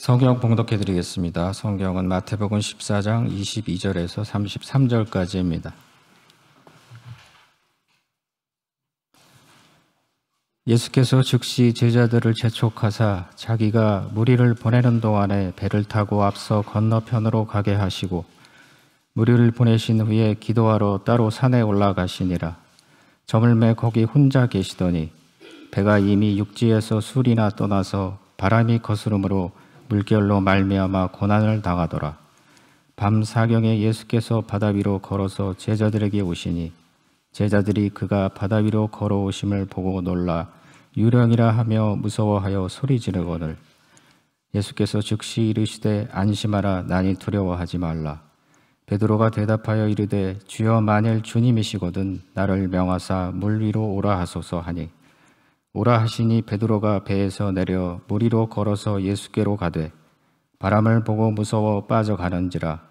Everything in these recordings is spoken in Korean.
성경 봉독해 드리겠습니다. 성경은 마태복음 14장 22절에서 33절까지입니다. 예수께서 즉시 제자들을 재촉하사 자기가 무리를 보내는 동안에 배를 타고 앞서 건너편으로 가게 하시고 무리를 보내신 후에 기도하러 따로 산에 올라가시니라. 저물매 거기 혼자 계시더니 배가 이미 육지에서 술이나 떠나서 바람이 거스름으로 물결로 말미암아 고난을 당하더라. 밤 사경에 예수께서 바다 위로 걸어서 제자들에게 오시니 제자들이 그가 바다 위로 걸어오심을 보고 놀라 유령이라 하며 무서워하여 소리 지르거늘 예수께서 즉시 이르시되 안심하라 나니 두려워하지 말라. 베드로가 대답하여 이르되 주여 만일 주님이시거든 나를 명하사 물 위로 오라 하소서 하니 오라 하시니 베드로가 배에서 내려 물 위로 걸어서 예수께로 가되 바람을 보고 무서워 빠져가는지라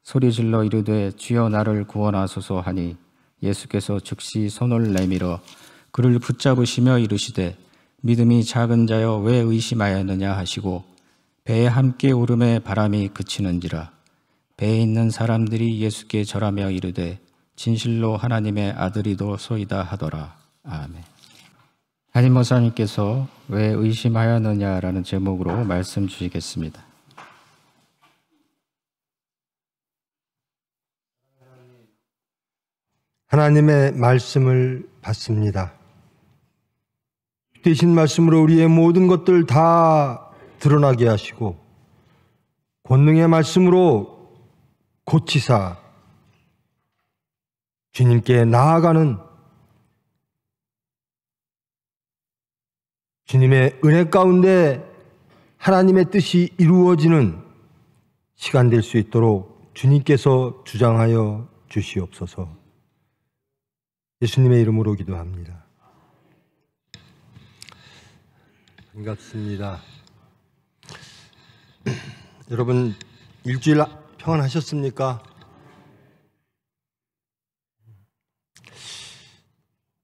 소리질러 이르되 주여 나를 구원하소서 하니 예수께서 즉시 손을 내밀어 그를 붙잡으시며 이르시되 믿음이 작은 자여 왜 의심하였느냐 하시고 배에 함께 오름에 바람이 그치는지라. 배에 있는 사람들이 예수께 절하며 이르되 진실로 하나님의 아들이도소이다 하더라. 아멘. 담임 목사님께서 왜 의심하였느냐라는 제목으로 말씀 주시겠습니다. 하나님의 말씀을 받습니다. 되신 말씀으로 우리의 모든 것들 다 드러나게 하시고 권능의 말씀으로 고치사 주님께 나아가는 주님의 은혜 가운데 하나님의 뜻이 이루어지는 시간 될 수 있도록 주님께서 주장하여 주시옵소서. 예수님의 이름으로 기도합니다. 반갑습니다. 여러분 일주일 평안하셨습니까?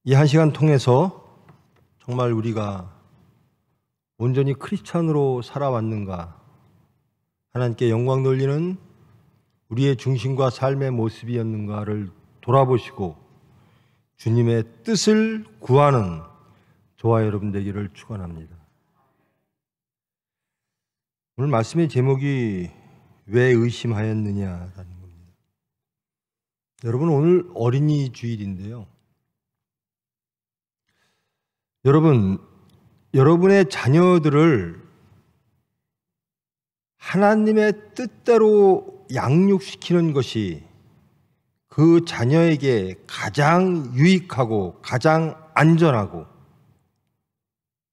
이 한 시간 통해서 정말 우리가 온전히 크리스찬으로 살아왔는가, 하나님께 영광 돌리는 우리의 중심과 삶의 모습이었는가를 돌아보시고 주님의 뜻을 구하는 저와 여러분 되기를 축원합니다. 오늘 말씀의 제목이 왜 의심하였느냐라는 겁니다. 여러분 오늘 어린이 주일인데요. 여러분의 자녀들을 하나님의 뜻대로 양육시키는 것이 그 자녀에게 가장 유익하고 가장 안전하고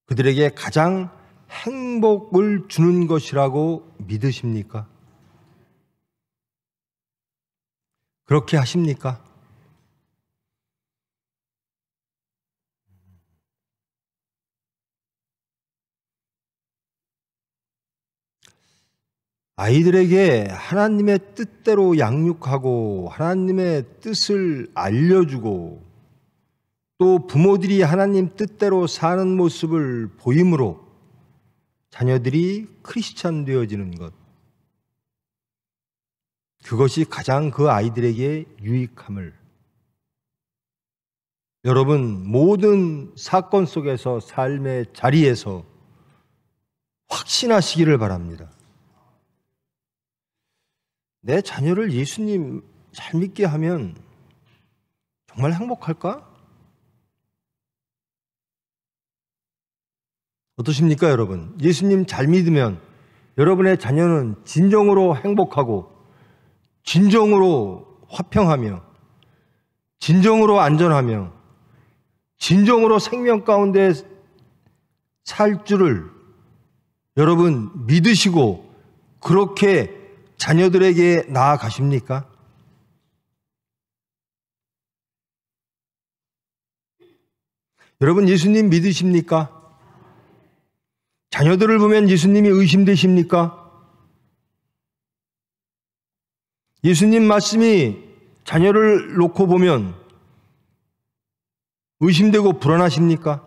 그들에게 가장 행복을 주는 것이라고 믿으십니까? 그렇게 하십니까? 아이들에게 하나님의 뜻대로 양육하고 하나님의 뜻을 알려주고 또 부모들이 하나님 뜻대로 사는 모습을 보임으로 자녀들이 크리스찬 되어지는 것, 그것이 가장 그 아이들에게 유익함을 여러분 모든 사건 속에서 삶의 자리에서 확신하시기를 바랍니다. 내 자녀를 예수님 잘 믿게 하면 정말 행복할까? 어떠십니까, 여러분? 예수님 잘 믿으면 여러분의 자녀는 진정으로 행복하고 진정으로 화평하며 진정으로 안전하며 진정으로 생명 가운데 살 줄을 여러분 믿으시고 그렇게 자녀들에게 나아가십니까? 여러분 예수님 믿으십니까? 자녀들을 보면 예수님이 의심되십니까? 예수님 말씀이 자녀를 놓고 보면 의심되고 불안하십니까?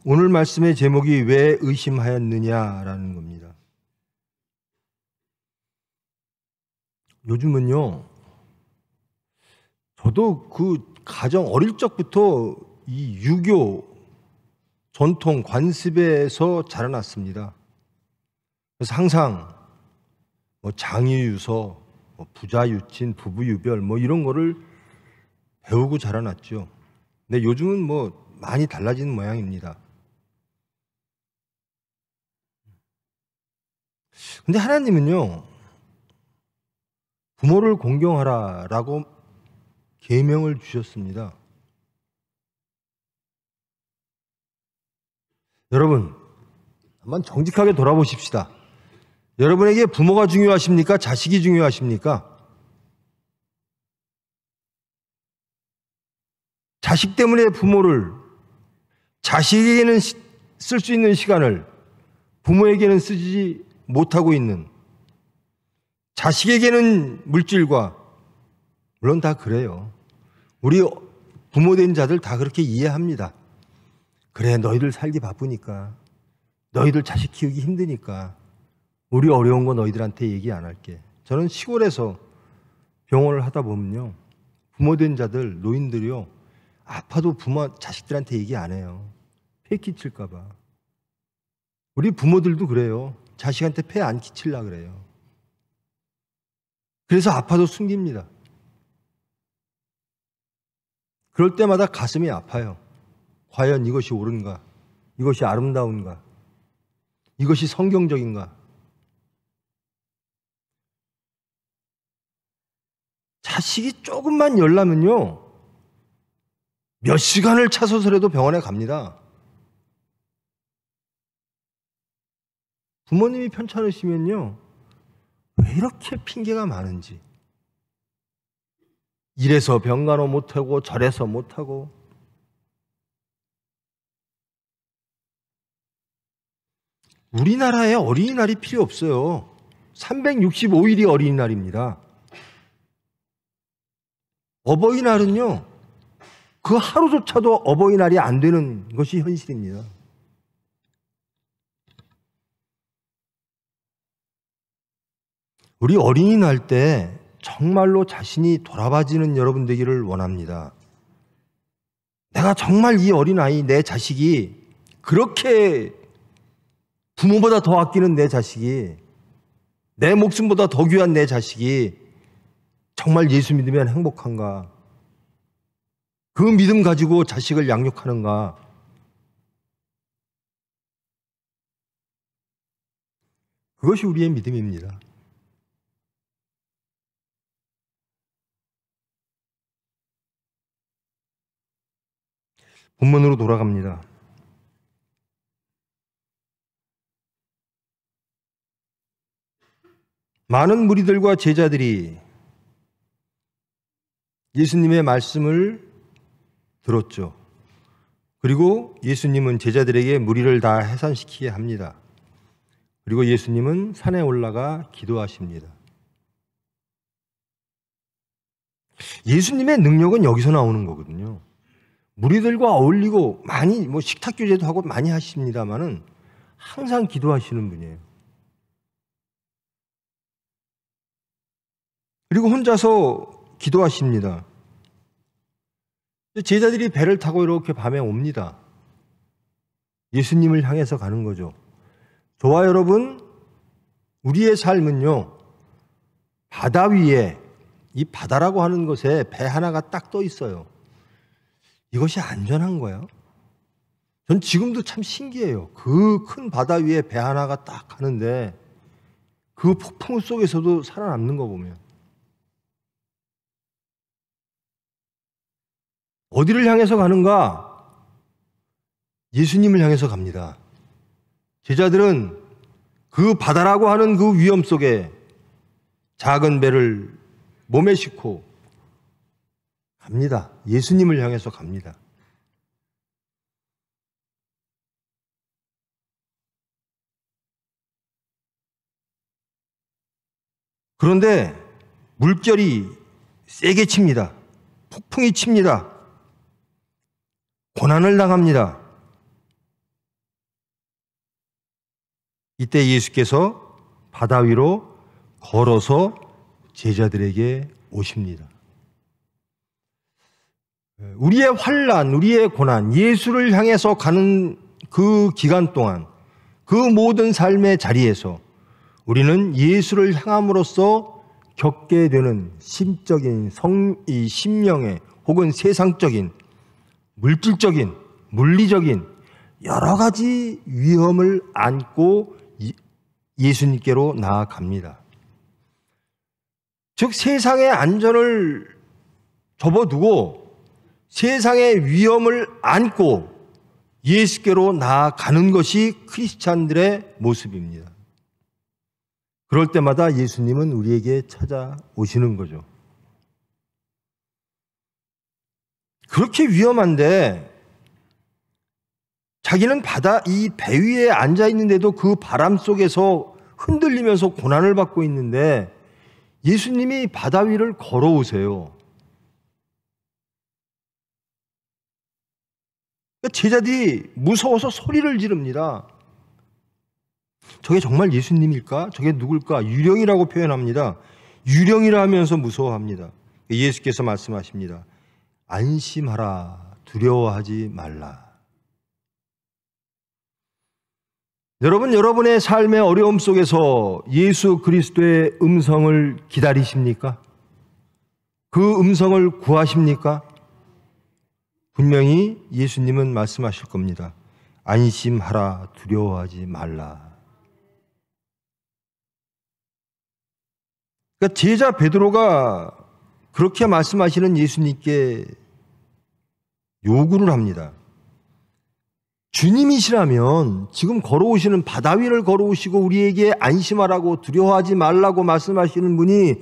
오늘 말씀의 제목이 왜 의심하였느냐라는 겁니다. 요즘은요, 저도 그 가정 어릴 적부터 이 유교 전통 관습에서 자라났습니다. 그래서 항상 뭐 장유유서, 뭐 부자유친, 부부유별 뭐 이런 거를 배우고 자라났죠. 근데 요즘은 뭐 많이 달라진 모양입니다. 근데 하나님은요, 부모를 공경하라라고 계명을 주셨습니다. 여러분, 한번 정직하게 돌아보십시다. 여러분에게 부모가 중요하십니까? 자식이 중요하십니까? 자식 때문에 부모를, 자식에게는 쓸 수 있는 시간을 부모에게는 쓰지 못하고 있는, 자식에게는 물질과, 물론 다 그래요. 우리 부모된 자들 다 그렇게 이해합니다. 그래, 너희들 살기 바쁘니까, 너희들 자식 키우기 힘드니까 우리 어려운 거 너희들한테 얘기 안 할게. 저는 시골에서 병원을 하다 보면요, 부모된 자들, 노인들이요, 아파도 부모, 자식들한테 얘기 안 해요. 폐 끼칠까 봐. 우리 부모들도 그래요. 자식한테 폐 안 끼치려고 그래요. 그래서 아파도 숨깁니다. 그럴 때마다 가슴이 아파요. 과연 이것이 옳은가? 이것이 아름다운가? 이것이 성경적인가? 자식이 조금만 열나면요, 몇 시간을 차서서라도 병원에 갑니다. 부모님이 편찮으시면요, 왜 이렇게 핑계가 많은지. 이래서 병간호 못하고 저래서 못하고. 우리나라에 어린이날이 필요 없어요. 365일이 어린이날입니다. 어버이날은요, 그 하루조차도 어버이날이 안 되는 것이 현실입니다. 우리 어린이날 때 정말로 자신이 돌아봐지는 여러분 되기를 원합니다. 내가 정말 이 어린아이, 내 자식이, 그렇게 부모보다 더 아끼는 내 자식이, 내 목숨보다 더 귀한 내 자식이 정말 예수 믿으면 행복한가? 그 믿음 가지고 자식을 양육하는가? 그것이 우리의 믿음입니다. 본문으로 돌아갑니다. 많은 무리들과 제자들이 예수님의 말씀을 들었죠. 그리고 예수님은 제자들에게 무리를 다 해산시키게 합니다. 그리고 예수님은 산에 올라가 기도하십니다. 예수님의 능력은 여기서 나오는 거거든요. 무리들과 어울리고 많이 식탁 교제도 하고 많이 하십니다만은 항상 기도하시는 분이에요. 그리고 혼자서 기도하십니다. 제자들이 배를 타고 이렇게 밤에 옵니다. 예수님을 향해서 가는 거죠. 저와 여러분, 우리의 삶은요, 바다 위에, 이 바다라고 하는 것에 배 하나가 딱 떠 있어요. 이것이 안전한 거예요? 전 지금도 참 신기해요. 그 큰 바다 위에 배 하나가 딱 가는데 그 폭풍 속에서도 살아남는 거 보면. 어디를 향해서 가는가? 예수님을 향해서 갑니다. 제자들은 그 바다라고 하는 그 위험 속에 작은 배를 몸에 싣고 갑니다. 예수님을 향해서 갑니다. 그런데 물결이 세게 칩니다. 폭풍이 칩니다. 고난을 당합니다. 이때 예수께서 바다 위로 걸어서 제자들에게 오십니다. 우리의 환난, 우리의 고난, 예수를 향해서 가는 그 기간 동안 그 모든 삶의 자리에서 우리는 예수를 향함으로써 겪게 되는 심적인 이 심령의 혹은 세상적인 물질적인 물리적인 여러 가지 위험을 안고 예수님께로 나아갑니다. 즉 세상의 안전을 접어두고 세상의 위험을 안고 예수께로 나아가는 것이 크리스찬들의 모습입니다. 그럴 때마다 예수님은 우리에게 찾아오시는 거죠. 그렇게 위험한데 자기는 이 배 위에 앉아 있는데도 그 바람 속에서 흔들리면서 고난을 받고 있는데 예수님이 바다 위를 걸어오세요. 제자들이 무서워서 소리를 지릅니다. 저게 정말 예수님일까? 저게 누굴까? 유령이라고 표현합니다. 유령이라 하면서 무서워합니다. 예수께서 말씀하십니다. 안심하라, 두려워하지 말라. 여러분, 여러분의 삶의 어려움 속에서 예수 그리스도의 음성을 기다리십니까? 그 음성을 구하십니까? 분명히 예수님은 말씀하실 겁니다. 안심하라, 두려워하지 말라. 그러니까 제자 베드로가 그렇게 말씀하시는 예수님께 요구를 합니다. 주님이시라면 지금 걸어오시는 바다 위를 걸어오시고 우리에게 안심하라고 두려워하지 말라고 말씀하시는 분이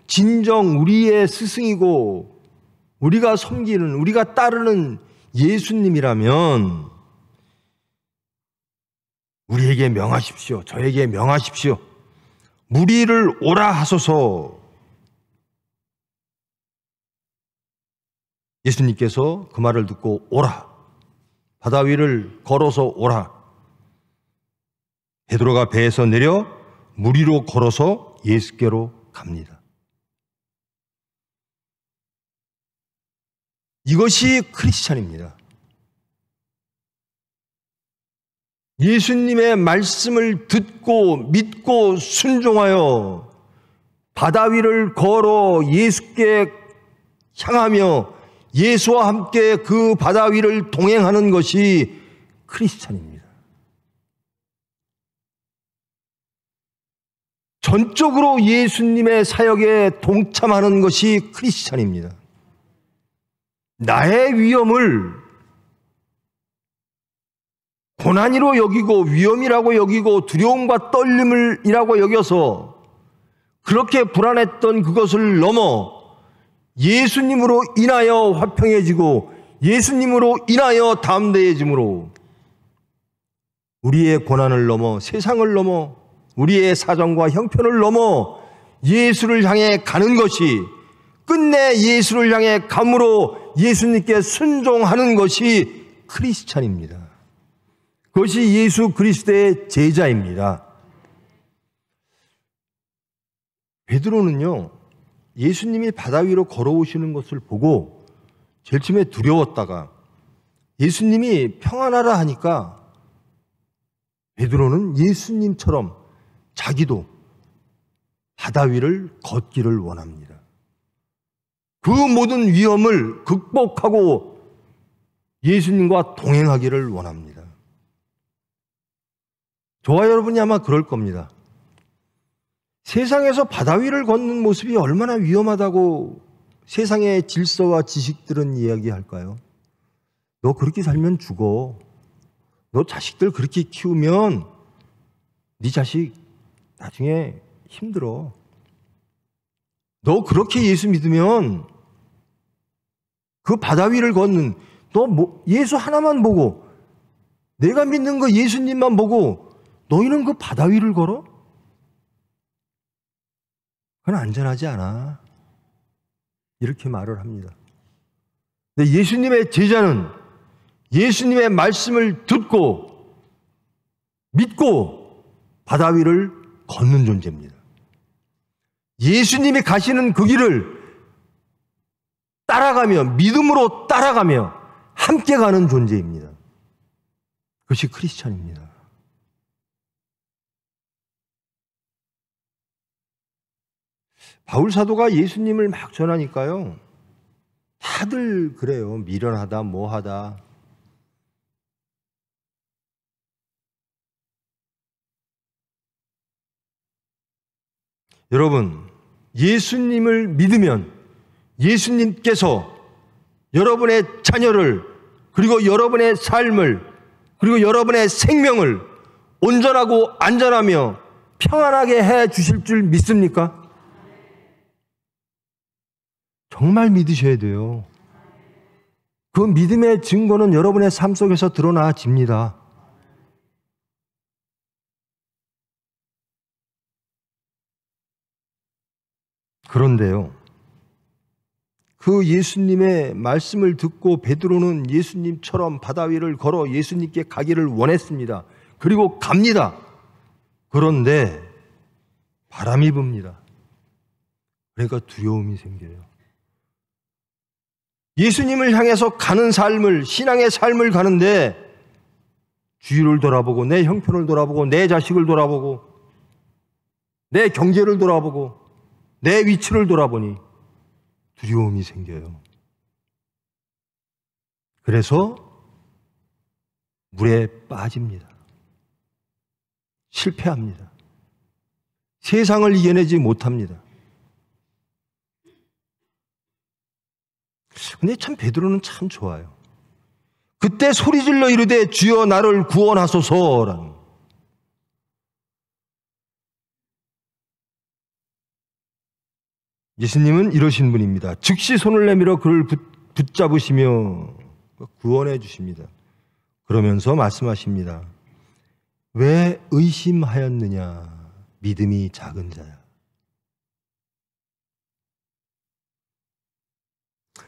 진정 우리의 스승이고 우리가 섬기는, 우리가 따르는 예수님이라면 우리에게 명하십시오. 저에게 명하십시오. 무리를 오라 하소서. 예수님께서 그 말을 듣고 오라. 바다 위를 걸어서 오라. 베드로가 배에서 내려 물 위로 걸어서 예수께로 갑니다. 이것이 크리스찬입니다. 예수님의 말씀을 듣고 믿고 순종하여 바다 위를 걸어 예수께 향하며 예수와 함께 그 바다 위를 동행하는 것이 크리스찬입니다. 전적으로 예수님의 사역에 동참하는 것이 크리스찬입니다. 나의 위험을 고난이로 여기고 위험이라고 여기고 두려움과 떨림이라고 여겨서 그렇게 불안했던 그것을 넘어 예수님으로 인하여 화평해지고 예수님으로 인하여 담대해짐으로 우리의 고난을 넘어 세상을 넘어 우리의 사정과 형편을 넘어 예수를 향해 가는 것이 끝내 예수를 향해 감으로 예수님께 순종하는 것이 크리스찬입니다. 그것이 예수 그리스도의 제자입니다. 베드로는요, 예수님이 바다 위로 걸어오시는 것을 보고 제일 처음에 두려웠다가 예수님이 평안하라 하니까 베드로는 예수님처럼 자기도 바다 위를 걷기를 원합니다. 그 모든 위험을 극복하고 예수님과 동행하기를 원합니다. 저와 여러분이 아마 그럴 겁니다. 세상에서 바다 위를 걷는 모습이 얼마나 위험하다고 세상의 질서와 지식들은 이야기할까요? 너 그렇게 살면 죽어. 너 자식들 그렇게 키우면 네 자식 나중에 힘들어. 너 그렇게 예수 믿으면 그 바다 위를 걷는 너 예수 하나만 보고 내가 믿는 그 예수님만 보고 너희는 그 바다 위를 걸어? 그건 안전하지 않아. 이렇게 말을 합니다. 근데 예수님의 제자는 예수님의 말씀을 듣고 믿고 바다 위를 걷는 존재입니다. 예수님이 가시는 그 길을 따라가며, 믿음으로 따라가며 함께 가는 존재입니다. 그것이 크리스찬입니다. 바울 사도가 예수님을 막 전하니까요, 다들 그래요. 미련하다, 뭐하다. 여러분, 예수님을 믿으면 예수님께서 여러분의 자녀를, 그리고 여러분의 삶을, 그리고 여러분의 생명을 온전하고 안전하며 평안하게 해 주실 줄 믿습니까? 정말 믿으셔야 돼요. 그 믿음의 증거는 여러분의 삶 속에서 드러나집니다. 그런데요, 그 예수님의 말씀을 듣고 베드로는 예수님처럼 바다 위를 걸어 예수님께 가기를 원했습니다. 그리고 갑니다. 그런데 바람이 붑니다. 그러니까 두려움이 생겨요. 예수님을 향해서 가는 삶을, 신앙의 삶을 가는데 주위를 돌아보고, 내 형편을 돌아보고, 내 자식을 돌아보고, 내 경제를 돌아보고, 내 위치를 돌아보니 두려움이 생겨요. 그래서 물에 빠집니다. 실패합니다. 세상을 이겨내지 못합니다. 근데 참 베드로는 참 좋아요. 그때 소리질러 이르되 주여 나를 구원하소서라는. 예수님은 이러신 분입니다. 즉시 손을 내밀어 그를 붙잡으시며 구원해 주십니다. 그러면서 말씀하십니다. 왜 의심하였느냐, 믿음이 작은 자야.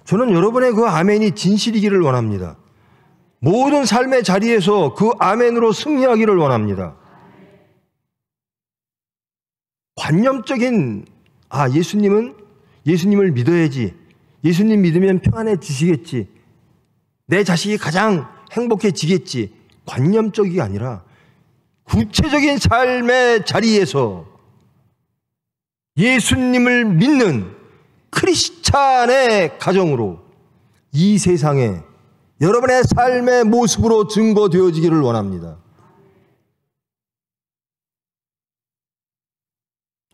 저는 여러분의 그 아멘이 진실이기를 원합니다. 모든 삶의 자리에서 그 아멘으로 승리하기를 원합니다. 관념적인, 예수님을 믿어야지, 예수님 믿으면 평안해지시겠지, 내 자식이 가장 행복해지겠지, 관념적이 아니라 구체적인 삶의 자리에서 예수님을 믿는 크리스찬의 가정으로 이 세상에 여러분의 삶의 모습으로 증거되어지기를 원합니다.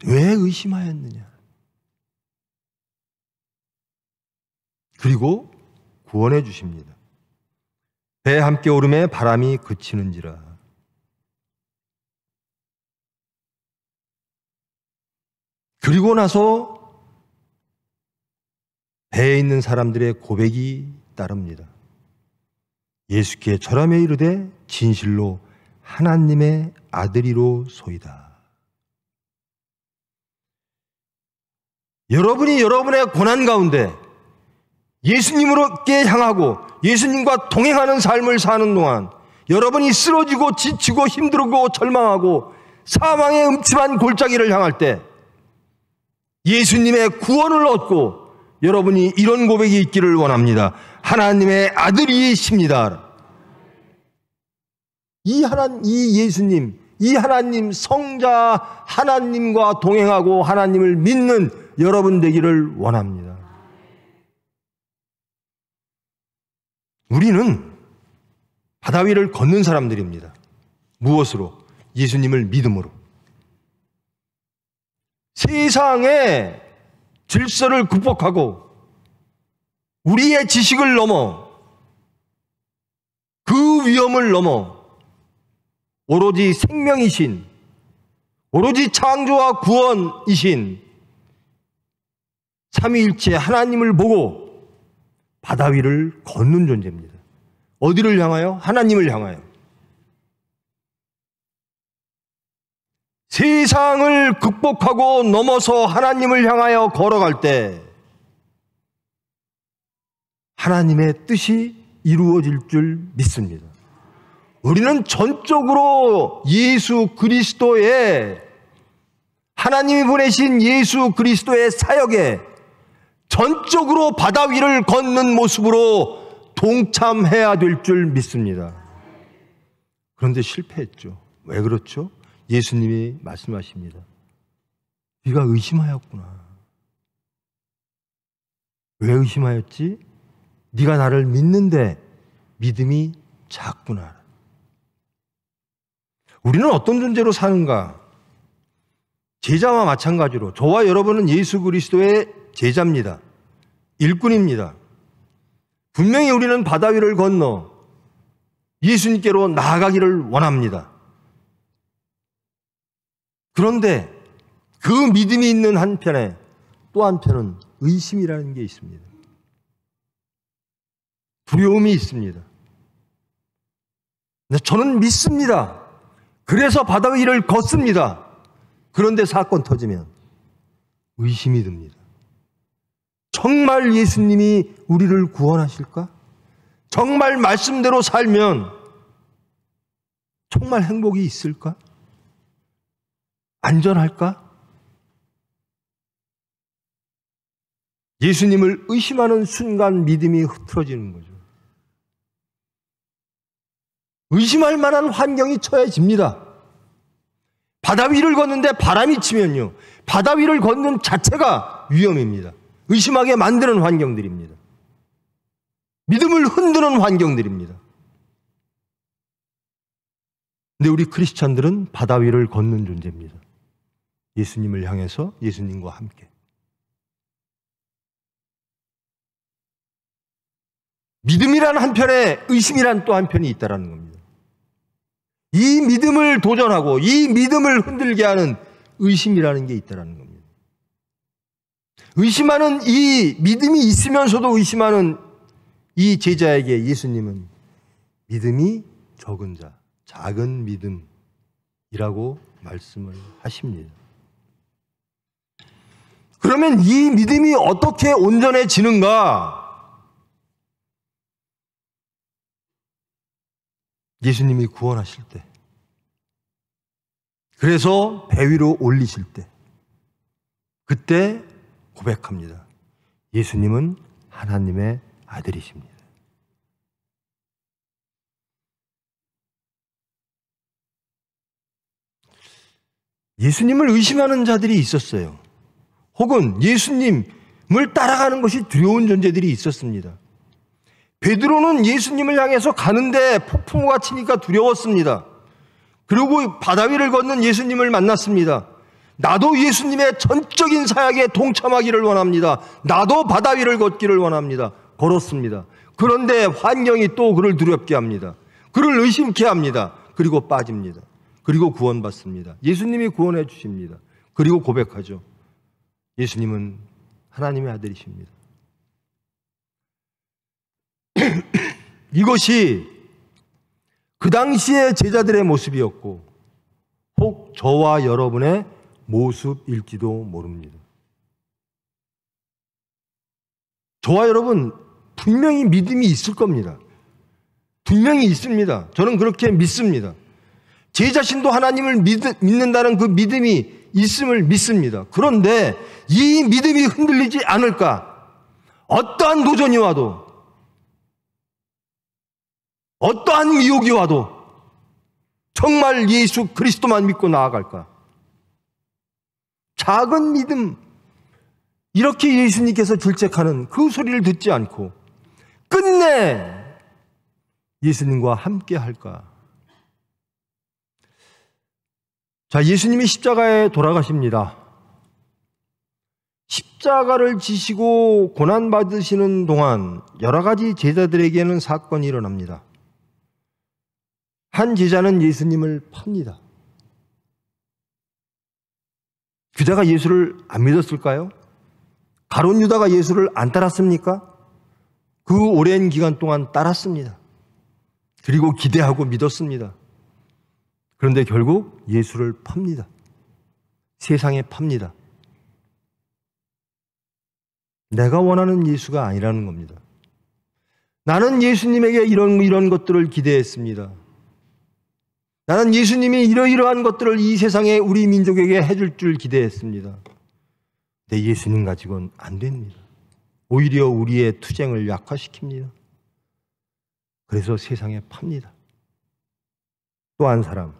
왜 의심하였느냐? 그리고 구원해 주십니다. 배 함께 오름에 바람이 그치는지라. 그리고 나서 배에 있는 사람들의 고백이 따릅니다. 예수께 절하며 이르되 진실로 하나님의 아들이로소이다. 여러분이 여러분의 고난 가운데 예수님으로께 향하고 예수님과 동행하는 삶을 사는 동안 여러분이 쓰러지고 지치고 힘들고 절망하고 사망의 음침한 골짜기를 향할 때 예수님의 구원을 얻고 여러분이 이런 고백이 있기를 원합니다. 하나님의 아들이십니다. 이 예수님, 이 하나님, 성자 하나님과 동행하고 하나님을 믿는 여러분 되기를 원합니다. 우리는 바다 위를 걷는 사람들입니다. 무엇으로? 예수님을 믿음으로. 세상의 질서를 극복하고 우리의 지식을 넘어 그 위험을 넘어 오로지 생명이신, 오로지 창조와 구원이신 삼위일체 하나님을 보고 바다 위를 걷는 존재입니다. 어디를 향하여? 하나님을 향하여. 세상을 극복하고 넘어서 하나님을 향하여 걸어갈 때 하나님의 뜻이 이루어질 줄 믿습니다. 우리는 전적으로 예수 그리스도의, 하나님이 보내신 예수 그리스도의 사역에 전적으로 바다 위를 걷는 모습으로 동참해야 될 줄 믿습니다. 그런데 실패했죠. 왜 그렇죠? 예수님이 말씀하십니다. 네가 의심하였구나. 왜 의심하였지? 네가 나를 믿는데 믿음이 작구나. 우리는 어떤 존재로 사는가? 제자와 마찬가지로 저와 여러분은 예수 그리스도의 제자입니다. 일꾼입니다. 분명히 우리는 바다 위를 건너 예수님께로 나아가기를 원합니다. 그런데 그 믿음이 있는 한편에 또 한편은 의심이라는 게 있습니다. 두려움이 있습니다. 저는 믿습니다. 그래서 바다 위를 걷습니다. 그런데 사건 터지면 의심이 듭니다. 정말 예수님이 우리를 구원하실까? 정말 말씀대로 살면 정말 행복이 있을까? 안전할까? 예수님을 의심하는 순간 믿음이 흐트러지는 거죠. 의심할 만한 환경이 처해집니다. 바다 위를 걷는데 바람이 치면요, 바다 위를 걷는 자체가 위험입니다. 의심하게 만드는 환경들입니다. 믿음을 흔드는 환경들입니다. 근데 우리 크리스찬들은 바다 위를 걷는 존재입니다. 예수님을 향해서 예수님과 함께. 믿음이란 한편에 의심이란 또 한편이 있다는 겁니다. 이 믿음을 도전하고 이 믿음을 흔들게 하는 의심이라는 게 있다는 겁니다. 의심하는, 이 믿음이 있으면서도 의심하는 이 제자에게 예수님은 믿음이 적은 자, 작은 믿음이라고 말씀을 하십니다. 그러면 이 믿음이 어떻게 온전해지는가? 예수님이 구원하실 때, 그래서 배 위로 올리실 때, 그때 고백합니다. 예수님은 하나님의 아들이십니다. 예수님을 의심하는 자들이 있었어요. 혹은 예수님을 따라가는 것이 두려운 존재들이 있었습니다. 베드로는 예수님을 향해서 가는데 폭풍우가 치니까 두려웠습니다. 그리고 바다 위를 걷는 예수님을 만났습니다. 나도 예수님의 전적인 사역에 동참하기를 원합니다. 나도 바다 위를 걷기를 원합니다. 걸었습니다. 그런데 환경이 또 그를 두렵게 합니다. 그를 의심케 합니다. 그리고 빠집니다. 그리고 구원받습니다. 예수님이 구원해 주십니다. 그리고 고백하죠. 예수님은 하나님의 아들이십니다. 이것이 그 당시의 제자들의 모습이었고 혹 저와 여러분의 모습일지도 모릅니다. 저와 여러분 분명히 믿음이 있을 겁니다. 분명히 있습니다. 저는 그렇게 믿습니다. 제 자신도 하나님을 믿는다는 그 믿음이 있음을 믿습니다. 그런데 이 믿음이 흔들리지 않을까? 어떠한 도전이 와도, 어떠한 미혹이 와도 정말 예수 그리스도만 믿고 나아갈까? 작은 믿음, 이렇게 예수님께서 질책하는 그 소리를 듣지 않고 끝내 예수님과 함께 할까? 자, 예수님이 십자가에 돌아가십니다. 십자가를 지시고 고난받으시는 동안 여러 가지 제자들에게는 사건이 일어납니다. 한 제자는 예수님을 팝니다. 유다가 예수를 안 믿었을까요? 가룟 유다가 예수를 안 따랐습니까? 그 오랜 기간 동안 따랐습니다. 그리고 기대하고 믿었습니다. 그런데 결국 예수를 팝니다. 세상에 팝니다. 내가 원하는 예수가 아니라는 겁니다. 나는 예수님에게 이런 것들을 기대했습니다. 나는 예수님이 이러이러한 것들을 이 세상에 우리 민족에게 해줄 줄 기대했습니다. 근데 예수님 가지고는 안 됩니다. 오히려 우리의 투쟁을 약화시킵니다. 그래서 세상에 팝니다. 또 한 사람,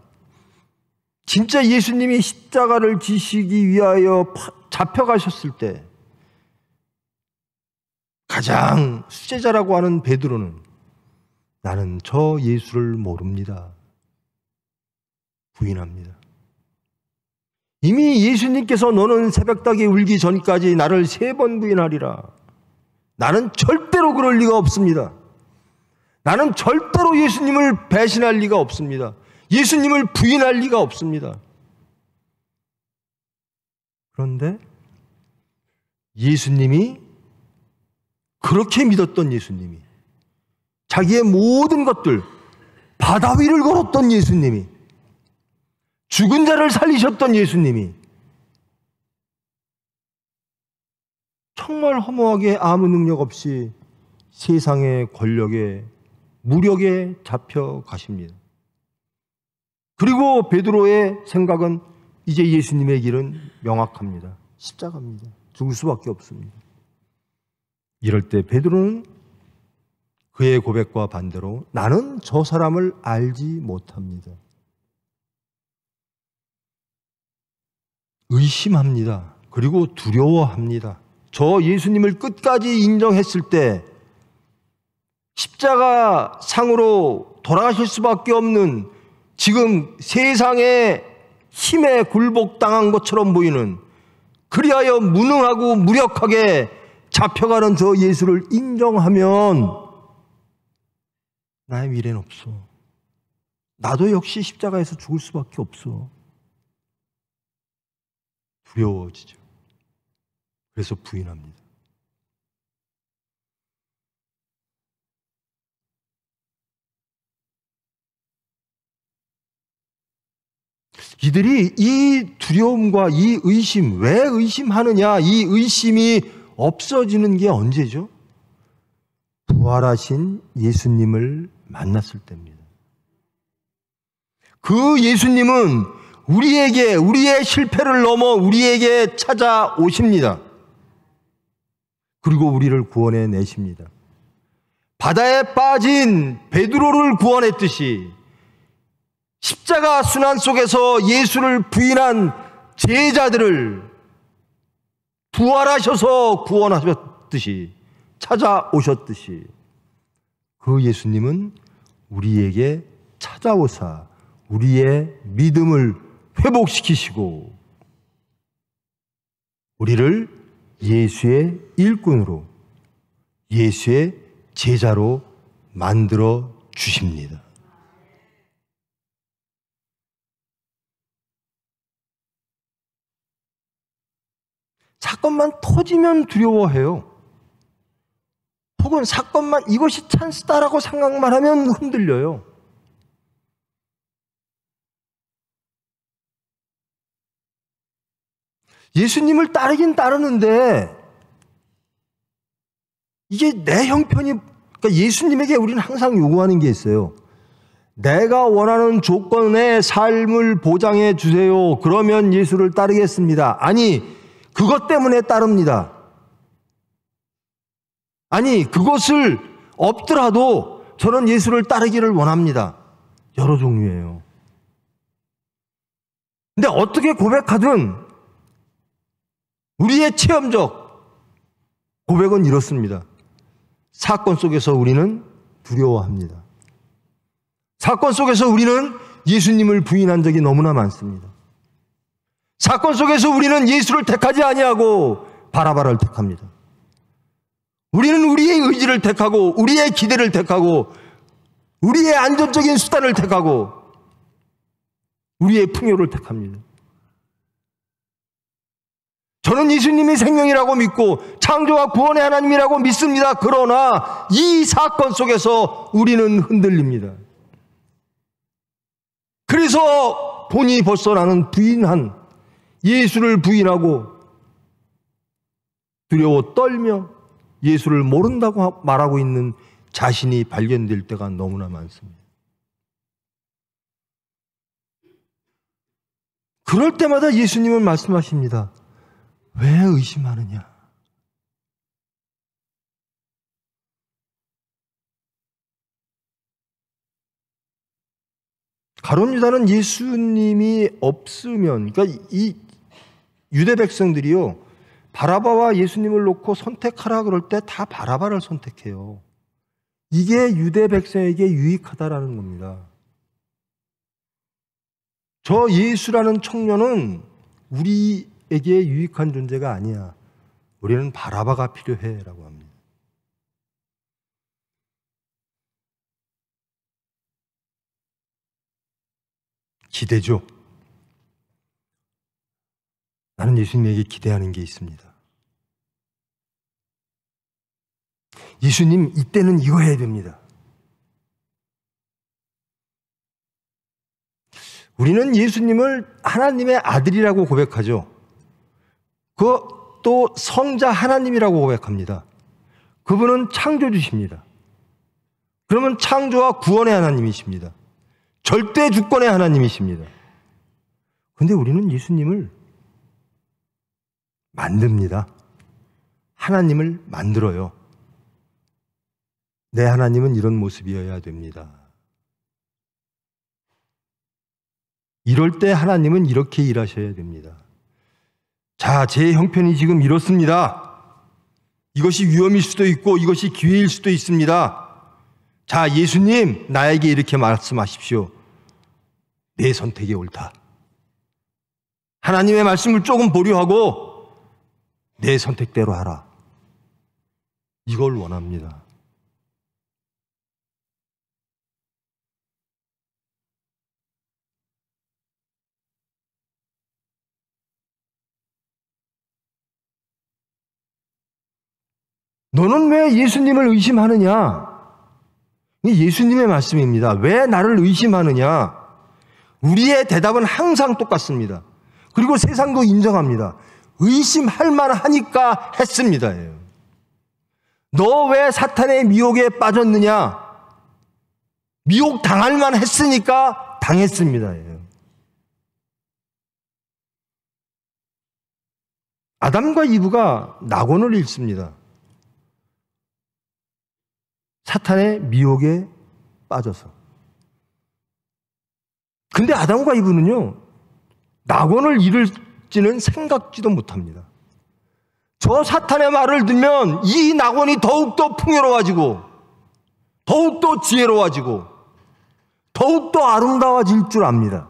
진짜 예수님이 십자가를 지시기 위하여 잡혀가셨을 때 가장 수제자라고 하는 베드로는 나는 저 예수를 모릅니다. 부인합니다. 이미 예수님께서 너는 새벽닭이 울기 전까지 나를 3번 부인하리라. 나는 절대로 그럴 리가 없습니다. 나는 절대로 예수님을 배신할 리가 없습니다. 예수님을 부인할 리가 없습니다. 그런데 예수님이, 그렇게 믿었던 예수님이, 자기의 모든 것들, 바다 위를 걸었던 예수님이, 죽은 자를 살리셨던 예수님이 정말 허무하게 아무 능력 없이 세상의 권력에, 무력에 잡혀 가십니다. 그리고 베드로의 생각은 이제 예수님의 길은 명확합니다. 십자가입니다. 죽을 수밖에 없습니다. 이럴 때 베드로는 그의 고백과 반대로 나는 저 사람을 알지 못합니다. 의심합니다. 그리고 두려워합니다. 저 예수님을 끝까지 인정했을 때 십자가 상으로 돌아가실 수밖에 없는, 지금 세상의 힘에 굴복당한 것처럼 보이는, 그리하여 무능하고 무력하게 잡혀가는 저 예수를 인정하면 나의 미래는 없어. 나도 역시 십자가에서 죽을 수밖에 없어. 두려워지죠. 그래서 부인합니다. 이들이 이 두려움과 이 의심, 왜 의심하느냐, 이 의심이 없어지는 게 언제죠? 부활하신 예수님을 만났을 때입니다. 그 예수님은 우리에게, 우리의 실패를 넘어 우리에게 찾아오십니다. 그리고 우리를 구원해 내십니다. 바다에 빠진 베드로를 구원했듯이 십자가 순환 속에서 예수를 부인한 제자들을 부활하셔서 구원하셨듯이, 찾아오셨듯이, 그 예수님은 우리에게 찾아오사 우리의 믿음을 회복시키시고 우리를 예수의 일꾼으로, 예수의 제자로 만들어 주십니다. 사건만 터지면 두려워해요. 혹은 사건만 이것이 찬스다라고 생각만 하면 흔들려요. 예수님을 따르긴 따르는데 이게 내 형편이, 그러니까 예수님에게 우리는 항상 요구하는 게 있어요. 내가 원하는 조건의 삶을 보장해 주세요. 그러면 예수를 따르겠습니다. 아니, 그것 때문에 따릅니다. 아니, 그것을 없더라도 저는 예수를 따르기를 원합니다. 여러 종류예요. 근데 어떻게 고백하든 우리의 체험적 고백은 이렇습니다. 사건 속에서 우리는 두려워합니다. 사건 속에서 우리는 예수님을 부인한 적이 너무나 많습니다. 사건 속에서 우리는 예수를 택하지 아니하고 바라바를 택합니다. 우리는 우리의 의지를 택하고 우리의 기대를 택하고 우리의 안전적인 수단을 택하고 우리의 풍요를 택합니다. 저는 예수님이 생명이라고 믿고 창조와 구원의 하나님이라고 믿습니다. 그러나 이 사건 속에서 우리는 흔들립니다. 그래서 본이 벌써 나는 부인한, 예수를 부인하고 두려워 떨며 예수를 모른다고 말하고 있는 자신이 발견될 때가 너무나 많습니다. 그럴 때마다 예수님은 말씀하십니다. 왜 의심하느냐? 가룟 유다는 예수님이 없으면, 그러니까 이 유대 백성들이요, 바라바와 예수님을 놓고 선택하라 그럴 때 다 바라바를 선택해요. 이게 유대 백성에게 유익하다라는 겁니다. 저 예수라는 청년은 우리에게 유익한 존재가 아니야. 우리는 바라바가 필요해라고 합니다. 기대죠. 나는 예수님에게 기대하는 게 있습니다. 예수님, 이때는 이거 해야 됩니다. 우리는 예수님을 하나님의 아들이라고 고백하죠. 또 성자 하나님이라고 고백합니다. 그분은 창조주십니다. 그러면 창조와 구원의 하나님이십니다. 절대 주권의 하나님이십니다. 그런데 우리는 예수님을 만듭니다. 하나님을 만들어요. 내 하나님은 이런 모습이어야 됩니다. 이럴 때 하나님은 이렇게 일하셔야 됩니다. 자, 제 형편이 지금 이렇습니다. 이것이 위험일 수도 있고 이것이 기회일 수도 있습니다. 자, 예수님, 나에게 이렇게 말씀하십시오. 내 선택이 옳다. 하나님의 말씀을 조금 보류하고 내 선택대로 하라. 이걸 원합니다. 너는 왜 예수님을 의심하느냐? 이게 예수님의 말씀입니다. 왜 나를 의심하느냐? 우리의 대답은 항상 똑같습니다. 그리고 세상도 인정합니다. 의심할 만하니까 했습니다. 너 왜 사탄의 미혹에 빠졌느냐? 미혹 당할 만했으니까 당했습니다. 아담과 이브가 낙원을 잃습니다. 사탄의 미혹에 빠져서. 근데 아담과 이브는요, 낙원을 잃을지는 생각지도 못합니다. 저 사탄의 말을 듣면 이 낙원이 더욱더 풍요로워지고, 더욱더 지혜로워지고, 더욱더 아름다워질 줄 압니다.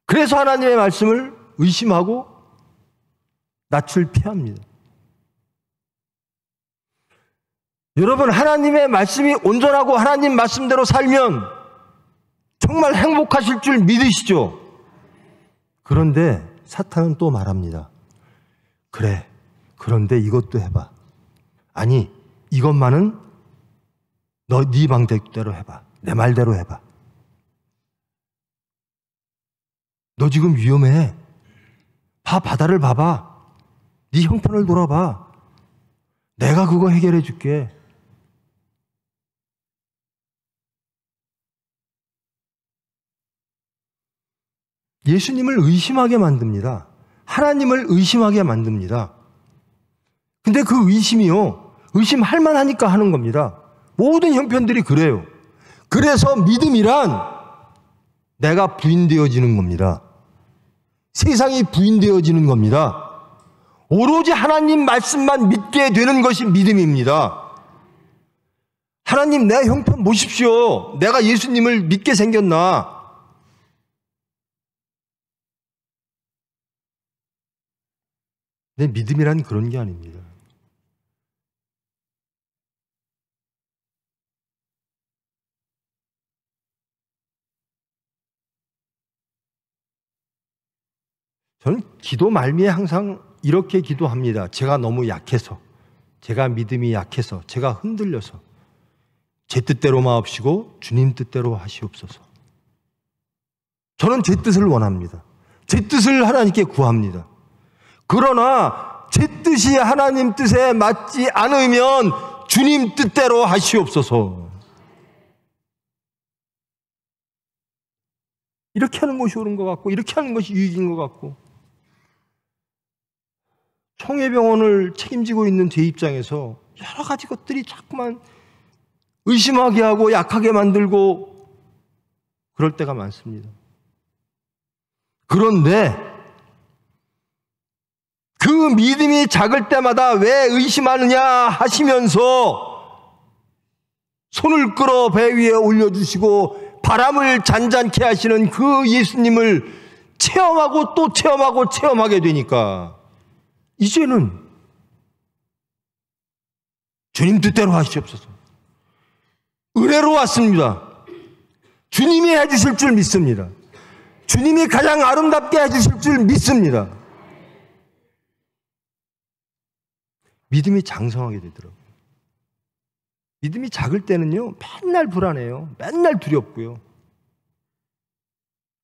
그래서 하나님의 말씀을 의심하고 낯을 피합니다. 여러분, 하나님의 말씀이 온전하고 하나님 말씀대로 살면 정말 행복하실 줄 믿으시죠? 그런데 사탄은 또 말합니다. 그래, 그런데 이것도 해봐. 아니, 이것만은 너 네 방식대로 해봐. 내 말대로 해봐. 너 지금 위험해. 바다를 봐봐. 네 형편을 돌아봐. 내가 그거 해결해 줄게. 예수님을 의심하게 만듭니다. 하나님을 의심하게 만듭니다. 근데 그 의심이요, 의심할 만하니까 하는 겁니다. 모든 형편들이 그래요. 그래서 믿음이란 내가 부인되어지는 겁니다. 세상이 부인되어지는 겁니다. 오로지 하나님 말씀만 믿게 되는 것이 믿음입니다. 하나님, 내 형편 보십시오. 내가 예수님을 믿게 생겼나? 내 믿음이란 그런 게 아닙니다. 저는 기도 말미에 항상 이렇게 기도합니다. 제가 너무 약해서, 제가 믿음이 약해서, 제가 흔들려서 제 뜻대로 마옵시고 주님 뜻대로 하시옵소서. 저는 제 뜻을 원합니다. 제 뜻을 하나님께 구합니다. 그러나 제 뜻이 하나님 뜻에 맞지 않으면 주님 뜻대로 하시옵소서. 이렇게 하는 것이 옳은 것 같고 이렇게 하는 것이 유익인 것 같고, 총회병원을 책임지고 있는 제 입장에서 여러 가지 것들이 자꾸만 의심하게 하고 약하게 만들고 그럴 때가 많습니다. 그런데 그 믿음이 작을 때마다 왜 의심하느냐 하시면서 손을 끌어 배 위에 올려주시고 바람을 잔잔케 하시는 그 예수님을 체험하고 또 체험하고 체험하게 되니까 이제는 주님 뜻대로 하시옵소서, 은혜로 왔습니다. 주님이 해주실 줄 믿습니다. 주님이 가장 아름답게 해주실 줄 믿습니다. 믿음이 장성하게 되더라고요. 믿음이 작을 때는요, 맨날 불안해요. 맨날 두렵고요.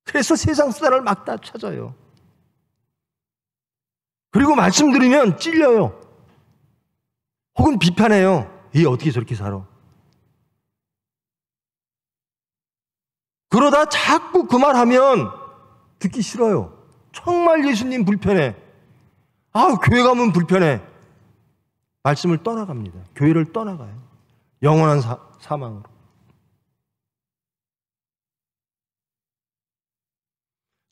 그래서 세상 수단을 막 다 찾아요. 그리고 말씀드리면 찔려요. 혹은 비판해요. 얘 어떻게 저렇게 살아? 그러다 자꾸 그 말 하면 듣기 싫어요. 정말 예수님 불편해. 아, 교회 가면 불편해. 말씀을 떠나갑니다. 교회를 떠나가요. 영원한 사망으로.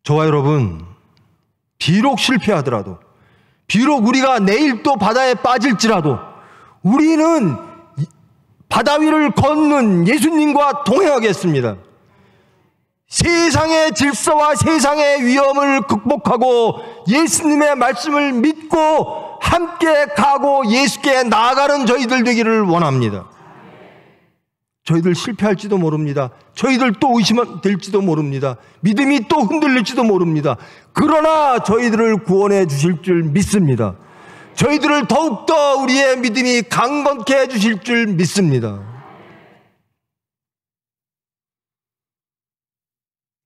저와 여러분, 비록 실패하더라도, 비록 우리가 내일 또 바다에 빠질지라도 우리는 바다 위를 걷는 예수님과 동행하겠습니다. 세상의 질서와 세상의 위험을 극복하고 예수님의 말씀을 믿고 함께 가고 예수께 나아가는 저희들 되기를 원합니다. 저희들 실패할지도 모릅니다. 저희들 또 의심될지도 모릅니다. 믿음이 또 흔들릴지도 모릅니다. 그러나 저희들을 구원해 주실 줄 믿습니다. 저희들을 더욱더 우리의 믿음이 강건케 해 주실 줄 믿습니다.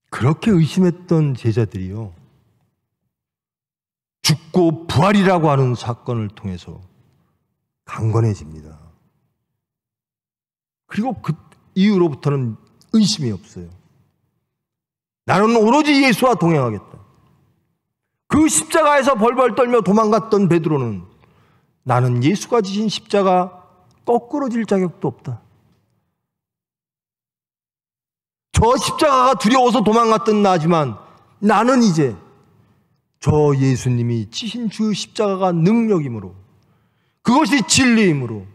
그렇게 의심했던 제자들이요, 죽고 부활이라고 하는 사건을 통해서 강건해집니다. 그리고 그 이후로부터는 의심이 없어요. 나는 오로지 예수와 동행하겠다. 그 십자가에서 벌벌 떨며 도망갔던 베드로는 나는 예수가 지신 십자가 거꾸로 질 자격도 없다. 저 십자가가 두려워서 도망갔던 나지만 나는 이제 저 예수님이 지신 주 십자가가 능력이므로, 그것이 진리이므로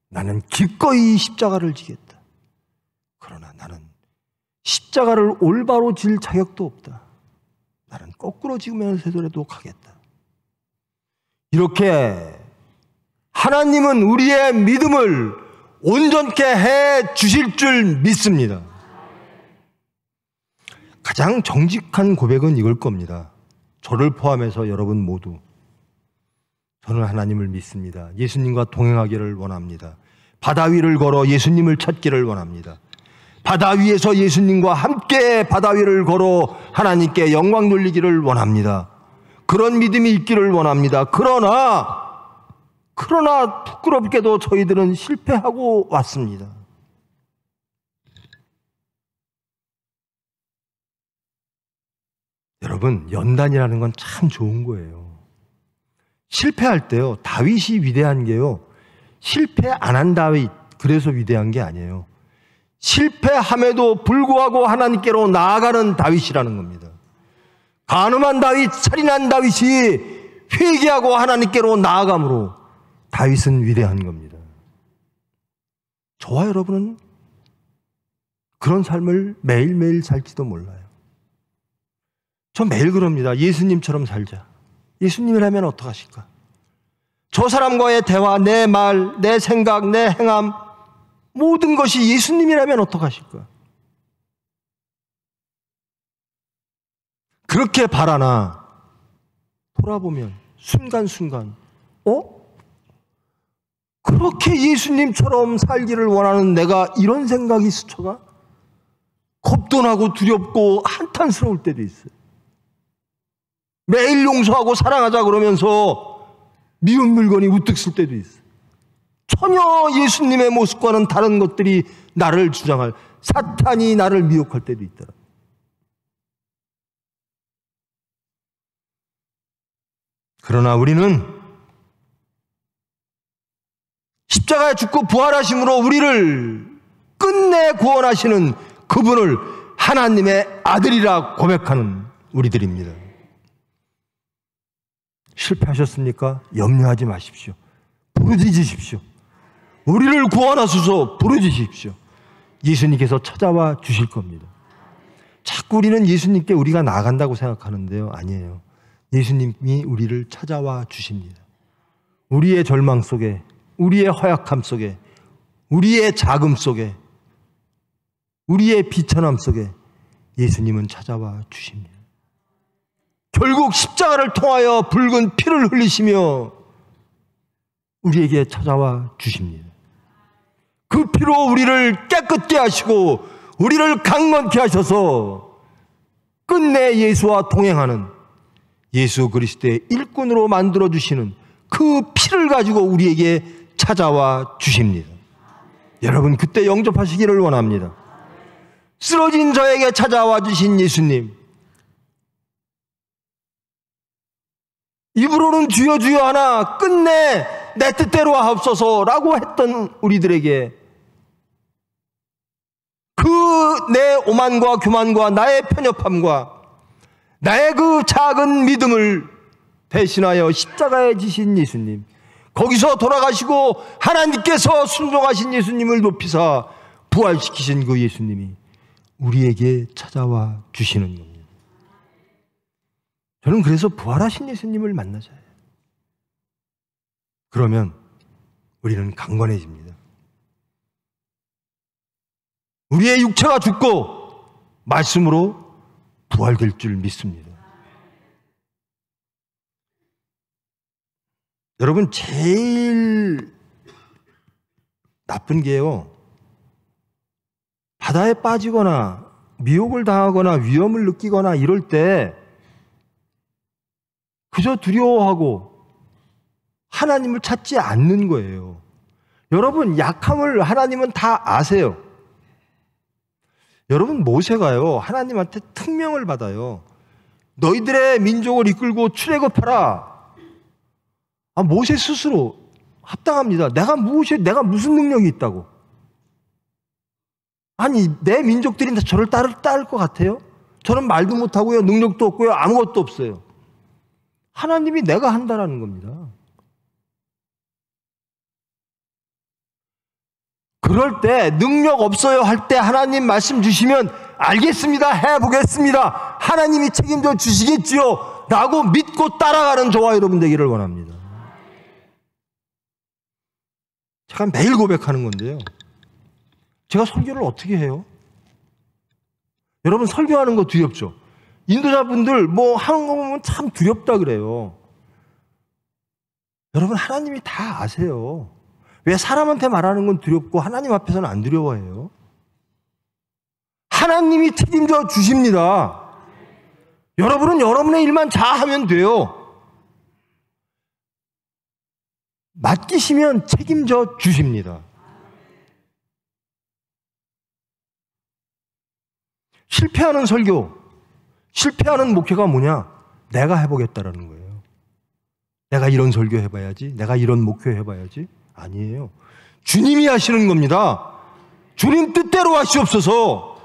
나는 기꺼이 십자가를 지겠다. 그러나 나는 십자가를 올바로 질 자격도 없다. 나는 거꾸로 지으면서 되더라도 가겠다. 이렇게 하나님은 우리의 믿음을 온전케 해 주실 줄 믿습니다. 가장 정직한 고백은 이걸 겁니다. 저를 포함해서 여러분 모두, 저는 하나님을 믿습니다. 예수님과 동행하기를 원합니다. 바다 위를 걸어 예수님을 찾기를 원합니다. 바다 위에서 예수님과 함께 바다 위를 걸어 하나님께 영광 돌리기를 원합니다. 그런 믿음이 있기를 원합니다. 그러나 부끄럽게도 저희들은 실패하고 왔습니다. 여러분, 연단이라는 건 참 좋은 거예요. 실패할 때요, 다윗이 위대한 게요, 실패 안 한 다윗, 그래서 위대한 게 아니에요. 실패함에도 불구하고 하나님께로 나아가는 다윗이라는 겁니다. 간음한 다윗, 살인한 다윗이 회개하고 하나님께로 나아감으로 다윗은 위대한 겁니다. 저와 여러분은 그런 삶을 매일매일 살지도 몰라요. 저 매일 그럽니다. 예수님처럼 살자. 예수님이라면 어떡하실까? 저 사람과의 대화, 내 말, 내 생각, 내 행함, 모든 것이 예수님이라면 어떡하실까? 그렇게 바라나 돌아보면 순간순간 그렇게 예수님처럼 살기를 원하는 내가 이런 생각이 스쳐가? 겁도 나고 두렵고 한탄스러울 때도 있어요. 매일 용서하고 사랑하자 그러면서 미운 물건이 우뚝 쓸 때도 있어요. 전혀 예수님의 모습과는 다른 것들이 나를 주장할, 사탄이 나를 미혹할 때도 있더라. 그러나 우리는 십자가에 죽고 부활하심으로 우리를 끝내 구원하시는 그분을 하나님의 아들이라 고백하는 우리들입니다. 실패하셨습니까? 염려하지 마십시오. 부르짖으십시오. 우리를 구원하소서 부르짖으십시오. 예수님께서 찾아와 주실 겁니다. 자꾸 우리는 예수님께 우리가 나아간다고 생각하는데요. 아니에요. 예수님이 우리를 찾아와 주십니다. 우리의 절망 속에, 우리의 허약함 속에, 우리의 자금 속에, 우리의 비천함 속에 예수님은 찾아와 주십니다. 결국 십자가를 통하여 붉은 피를 흘리시며 우리에게 찾아와 주십니다. 그 피로 우리를 깨끗게 하시고 우리를 강건케 하셔서 끝내 예수와 동행하는 예수 그리스도의 일꾼으로 만들어주시는 그 피를 가지고 우리에게 찾아와 주십니다. 여러분, 그때 영접하시기를 원합니다. 쓰러진 저에게 찾아와 주신 예수님, 입으로는 주여 주여 하나 끝내 내 뜻대로 하옵소서라고 했던 우리들에게 그 내 오만과 교만과 나의 편협함과 나의 그 작은 믿음을 대신하여 십자가에 지신 예수님, 거기서 돌아가시고 하나님께서 순종하신 예수님을 높이사 부활시키신 그 예수님이 우리에게 찾아와 주시는 겁니다. 저는 그래서 부활하신 예수님을 만나자 해요. 그러면 우리는 강건해집니다. 우리의 육체가 죽고 말씀으로 부활될 줄 믿습니다. 여러분, 제일 나쁜 게요, 바다에 빠지거나 미혹을 당하거나 위험을 느끼거나 이럴 때 그저 두려워하고 하나님을 찾지 않는 거예요. 여러분, 약함을 하나님은 다 아세요. 여러분, 모세가요, 하나님한테 특명을 받아요. 너희들의 민족을 이끌고 출애굽하라. 모세 스스로 합당합니다. 내가 무슨 능력이 있다고? 아니, 내 민족들이 저를 따를 것 같아요? 저는 말도 못하고요, 능력도 없고요, 아무것도 없어요. 하나님이 내가 한다라는 겁니다. 그럴 때 능력 없어요 할 때 하나님 말씀 주시면 알겠습니다, 해보겠습니다, 하나님이 책임져 주시겠지요 라고 믿고 따라가는 저와 여러분 되기를 원합니다. 제가 매일 고백하는 건데요, 제가 설교를 어떻게 해요? 여러분, 설교하는 거 두렵죠? 인도자분들 뭐 하는 거 보면 참 두렵다 그래요. 여러분, 하나님이 다 아세요. 왜 사람한테 말하는 건 두렵고 하나님 앞에서는 안 두려워해요? 하나님이 책임져 주십니다. 여러분은 여러분의 일만 잘하면 돼요. 맡기시면 책임져 주십니다. 실패하는 설교, 실패하는 목회가 뭐냐? 내가 해보겠다라는 거예요. 내가 이런 설교 해봐야지, 내가 이런 목회 해봐야지. 아니에요. 주님이 하시는 겁니다. 주님 뜻대로 하시옵소서.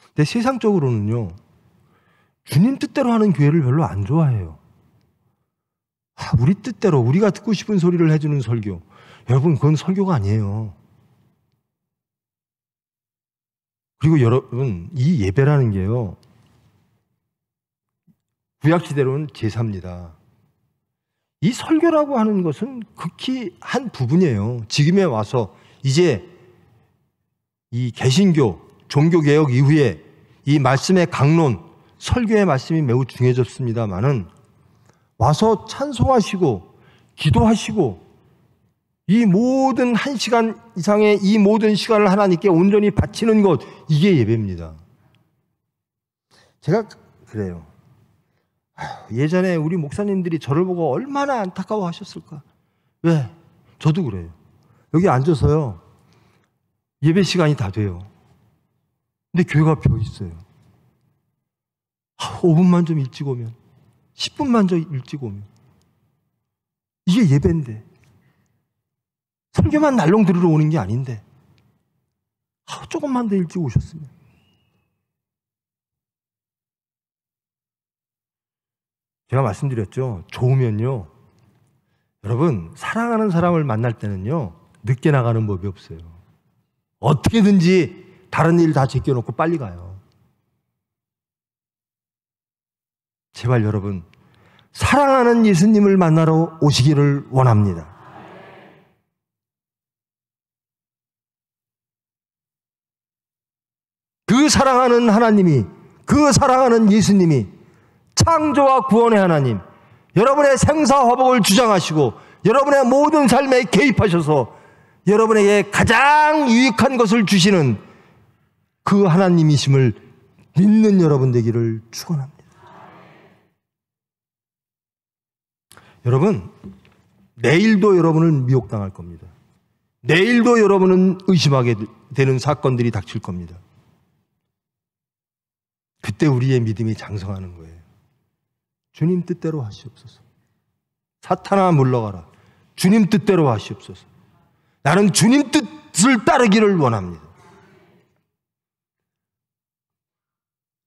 근데 세상적으로는요, 주님 뜻대로 하는 교회를 별로 안 좋아해요. 우리 뜻대로, 우리가 듣고 싶은 소리를 해주는 설교. 여러분, 그건 설교가 아니에요. 그리고 여러분, 이 예배라는 게요, 구약시대로는 제사입니다. 이 설교라고 하는 것은 극히 한 부분이에요. 지금에 와서 이제 이 개신교, 종교개혁 이후에 이 말씀의 강론, 설교의 말씀이 매우 중요해졌습니다만은 와서 찬송하시고 기도하시고 이 모든 1시간 이상의 이 모든 시간을 하나님께 온전히 바치는 것, 이게 예배입니다. 제가 그래요. 예전에 우리 목사님들이 저를 보고 얼마나 안타까워하셨을까. 왜? 저도 그래요. 여기 앉아서요, 예배 시간이 다 돼요. 근데 교회가 비어 있어요. 5분만 좀 일찍 오면, 10분만 좀 일찍 오면. 이게 예배인데. 설교만 날롱 들으러 오는 게 아닌데. 조금만 더 일찍 오셨으면. 제가 말씀드렸죠. 좋으면요. 여러분, 사랑하는 사람을 만날 때는요, 늦게 나가는 법이 없어요. 어떻게든지 다른 일 다 제껴놓고 빨리 가요. 제발 여러분, 사랑하는 예수님을 만나러 오시기를 원합니다. 그 사랑하는 하나님이, 그 사랑하는 예수님이 창조와 구원의 하나님, 여러분의 생사화복을 주장하시고 여러분의 모든 삶에 개입하셔서 여러분에게 가장 유익한 것을 주시는 그 하나님이심을 믿는 여러분 되기를 축원합니다. 여러분, 내일도 여러분을 미혹당할 겁니다. 내일도 여러분은 의심하게 되는 사건들이 닥칠 겁니다. 그때 우리의 믿음이 장성하는 거예요. 주님 뜻대로 하시옵소서. 사탄아 물러가라. 주님 뜻대로 하시옵소서. 나는 주님 뜻을 따르기를 원합니다.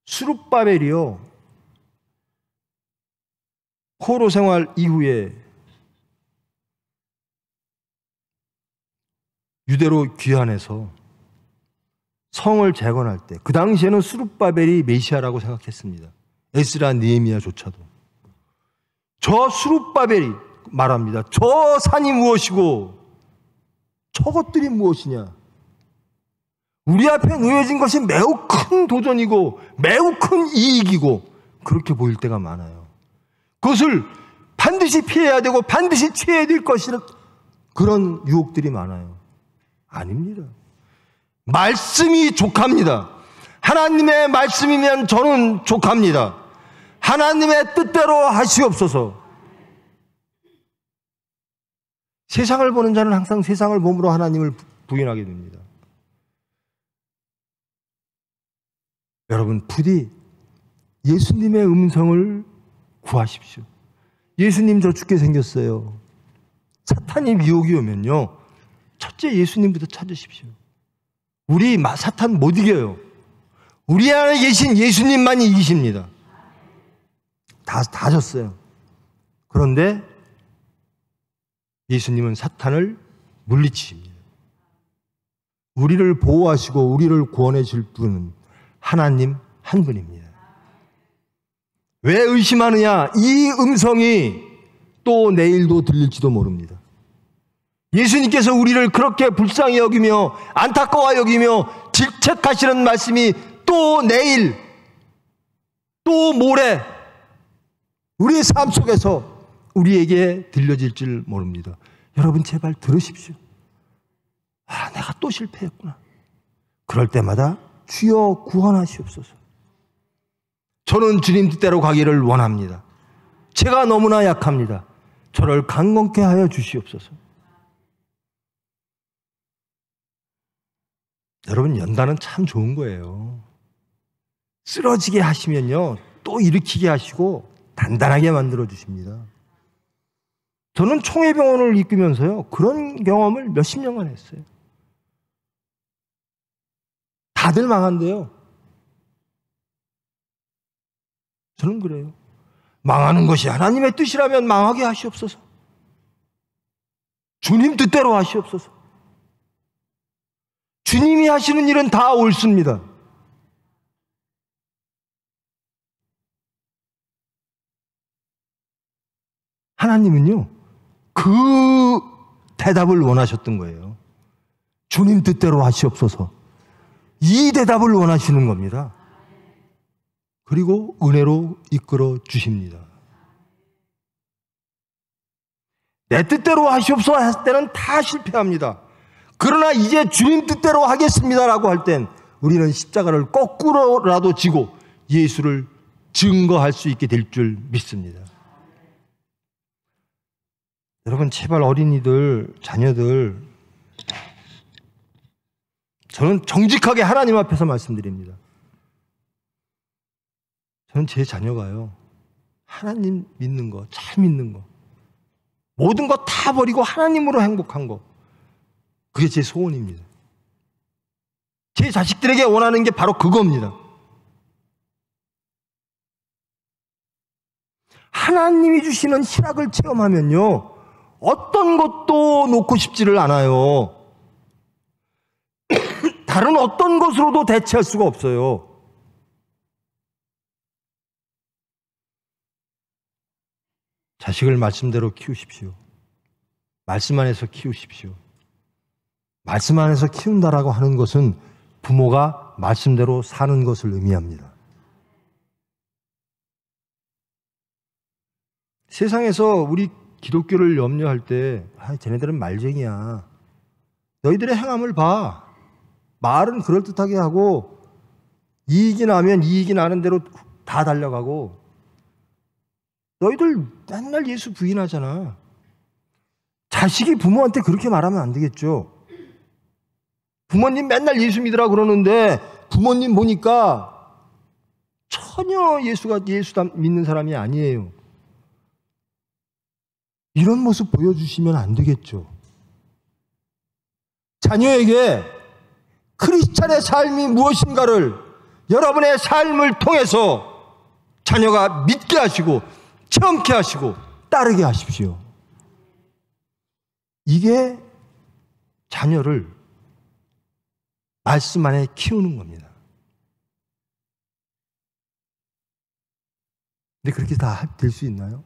수룹바벨이요, 포로 생활 이후에 유대로 귀환해서 성을 재건할 때, 그 당시에는 수룹바벨이 메시아라고 생각했습니다. 에스라, 느헤미야조차도. 저 수룹바벨이 말합니다. 저 산이 무엇이고 저것들이 무엇이냐. 우리 앞에 놓여진 것이 매우 큰 도전이고 매우 큰 이익이고 그렇게 보일 때가 많아요. 그것을 반드시 피해야 되고 반드시 취해야 될 것이라, 그런 유혹들이 많아요. 아닙니다. 말씀이 족합니다. 하나님의 말씀이면 저는 족합니다. 하나님의 뜻대로 하시옵소서. 세상을 보는 자는 항상 세상을 몸으로 하나님을 부인하게 됩니다. 여러분, 부디 예수님의 음성을 구하십시오. 예수님, 저 죽게 생겼어요. 사탄이 미혹이 오면요, 첫째 예수님부터 찾으십시오. 우리 사탄 못 이겨요. 우리 안에 계신 예수님만이 이기십니다. 다 졌어요. 그런데 예수님은 사탄을 물리치십니다. 우리를 보호하시고 우리를 구원해 줄 분은 하나님 한 분입니다. 왜 의심하느냐? 이 음성이 또 내일도 들릴지도 모릅니다. 예수님께서 우리를 그렇게 불쌍히 여기며 안타까워 여기며 질책하시는 말씀이 또 내일, 또 모레 우리의 삶 속에서 우리에게 들려질 줄 모릅니다. 여러분, 제발 들으십시오. 내가 또 실패했구나. 그럴 때마다 주여 구원하시옵소서. 저는 주님 뜻대로 가기를 원합니다. 제가 너무나 약합니다. 저를 강건케 하여 주시옵소서. 여러분, 연단은 참 좋은 거예요. 쓰러지게 하시면요, 또 일으키게 하시고 단단하게 만들어 주십니다. 저는 총회병원을 이끌면서요, 그런 경험을 몇십 년간 했어요. 다들 망한대요. 저는 그래요. 망하는 것이 하나님의 뜻이라면 망하게 하시옵소서. 주님 뜻대로 하시옵소서. 주님이 하시는 일은 다 옳습니다. 하나님은요, 그 대답을 원하셨던 거예요. 주님 뜻대로 하시옵소서. 이 대답을 원하시는 겁니다. 그리고 은혜로 이끌어 주십니다. 내 뜻대로 하시옵소서 했을 때는 다 실패합니다. 그러나 이제 주님 뜻대로 하겠습니다라고 할 땐 우리는 십자가를 거꾸로라도 지고 예수를 증거할 수 있게 될 줄 믿습니다. 여러분, 제발 어린이들, 자녀들, 저는 정직하게 하나님 앞에서 말씀드립니다. 저는 제 자녀가요, 하나님 믿는 거, 잘 믿는 거, 모든 거 다 버리고 하나님으로 행복한 거, 그게 제 소원입니다. 제 자식들에게 원하는 게 바로 그겁니다. 하나님이 주시는 희락을 체험하면요, 어떤 것도 놓고 싶지를 않아요. 다른 어떤 것으로도 대체할 수가 없어요. 자식을 말씀대로 키우십시오. 말씀 안에서 키우십시오. 말씀 안에서 키운다라고 하는 것은 부모가 말씀대로 사는 것을 의미합니다. 세상에서 우리 기독교를 염려할 때, 쟤네들은 말쟁이야, 너희들의 행함을 봐, 말은 그럴듯하게 하고 이익이 나면 이익이 나는 대로 다 달려가고, 너희들 맨날 예수 부인하잖아. 자식이 부모한테 그렇게 말하면 안 되겠죠. 부모님 맨날 예수 믿으라 그러는데 부모님 보니까 전혀 예수 믿는 사람이 아니에요. 이런 모습 보여주시면 안 되겠죠. 자녀에게 크리스찬의 삶이 무엇인가를 여러분의 삶을 통해서 자녀가 믿게 하시고 체험케 하시고 따르게 하십시오. 이게 자녀를 말씀 안에 키우는 겁니다. 근데 그렇게 다 될 수 있나요?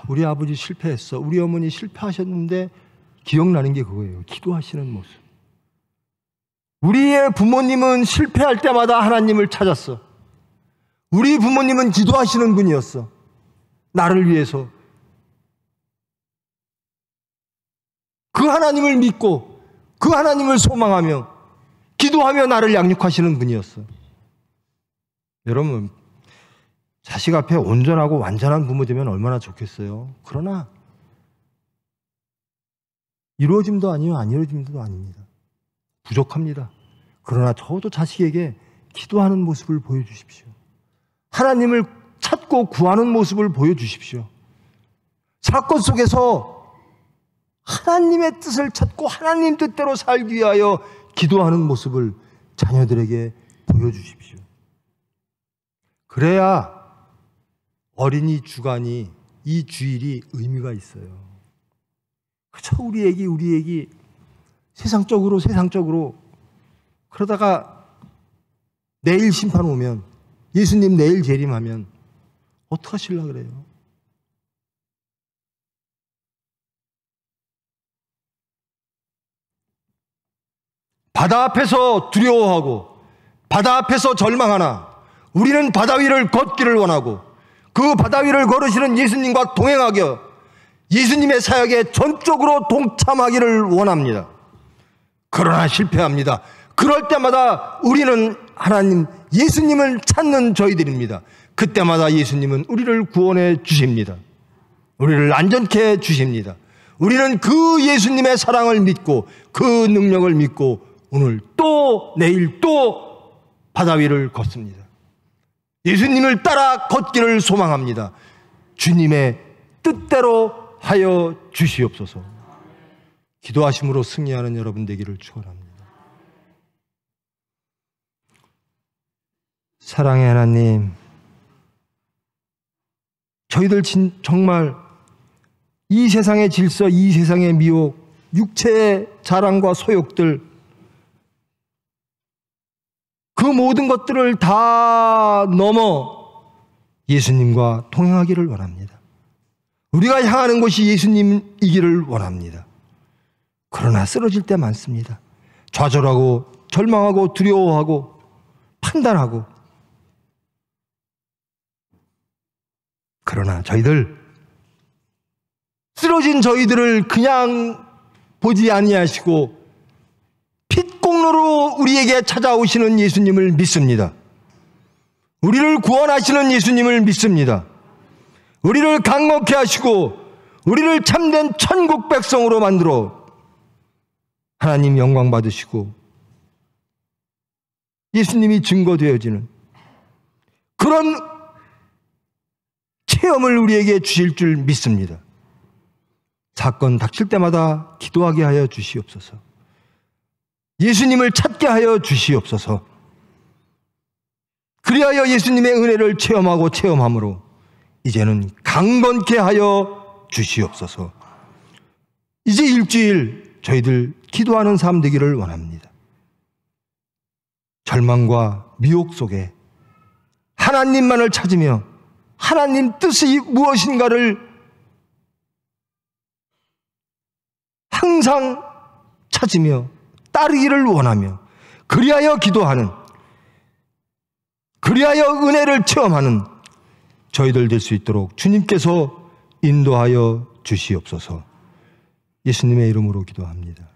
우리 아버지 실패했어, 우리 어머니 실패하셨는데 기억나는 게 그거예요. 기도하시는 모습. 우리의 부모님은 실패할 때마다 하나님을 찾았어. 우리 부모님은 기도하시는 분이었어. 나를 위해서. 그 하나님을 믿고 그 하나님을 소망하며 기도하며 나를 양육하시는 분이었어. 여러분, 자식 앞에 온전하고 완전한 부모 되면 얼마나 좋겠어요. 그러나 이루어짐도 아니요, 안 이루어짐도 아닙니다. 부족합니다. 그러나 적어도 자식에게 기도하는 모습을 보여주십시오. 하나님을 찾고 구하는 모습을 보여주십시오. 사건 속에서 하나님의 뜻을 찾고 하나님 뜻대로 살기 위하여 기도하는 모습을 자녀들에게 보여주십시오. 그래야 어린이 주간이, 이 주일이 의미가 있어요. 그쵸, 우리 애기 세상적으로 그러다가 내일 심판 오면, 예수님 내일 재림하면 어떡하실라 그래요? 바다 앞에서 두려워하고 바다 앞에서 절망하나 우리는 바다 위를 걷기를 원하고 그 바다 위를 걸으시는 예수님과 동행하며 예수님의 사역에 전적으로 동참하기를 원합니다. 그러나 실패합니다. 그럴 때마다 우리는 하나님, 예수님을 찾는 저희들입니다. 그때마다 예수님은 우리를 구원해 주십니다. 우리를 안전케 해 주십니다. 우리는 그 예수님의 사랑을 믿고 그 능력을 믿고 오늘 또 내일 또 바다 위를 걷습니다. 예수님을 따라 걷기를 소망합니다. 주님의 뜻대로 하여 주시옵소서. 기도하심으로 승리하는 여러분 되기를 축원합니다. 사랑의 하나님, 저희들 정말 이 세상의 질서, 이 세상의 미혹, 육체의 자랑과 소욕들, 그 모든 것들을 다 넘어 예수님과 동행하기를 원합니다. 우리가 향하는 곳이 예수님이기를 원합니다. 그러나 쓰러질 때 많습니다. 좌절하고 절망하고 두려워하고 판단하고. 그러나 저희들, 쓰러진 저희들을 그냥 보지 아니하시고 핏공로로 우리에게 찾아오시는 예수님을 믿습니다. 우리를 구원하시는 예수님을 믿습니다. 우리를 강건케 하시고 우리를 참된 천국 백성으로 만들어 하나님 영광 받으시고 예수님이 증거되어지는 그런 체험을 우리에게 주실 줄 믿습니다. 사건 닥칠 때마다 기도하게 하여 주시옵소서. 예수님을 찾게 하여 주시옵소서. 그리하여 예수님의 은혜를 체험하고 체험함으로 이제는 강건케 하여 주시옵소서. 이제 일주일 저희들 기도하는 삶 되기를 원합니다. 절망과 미혹 속에 하나님만을 찾으며 하나님 뜻이 무엇인가를 항상 찾으며 따르기를 원하며 그리하여 기도하는, 그리하여 은혜를 체험하는 저희들 될 수 있도록 주님께서 인도하여 주시옵소서. 예수님의 이름으로 기도합니다.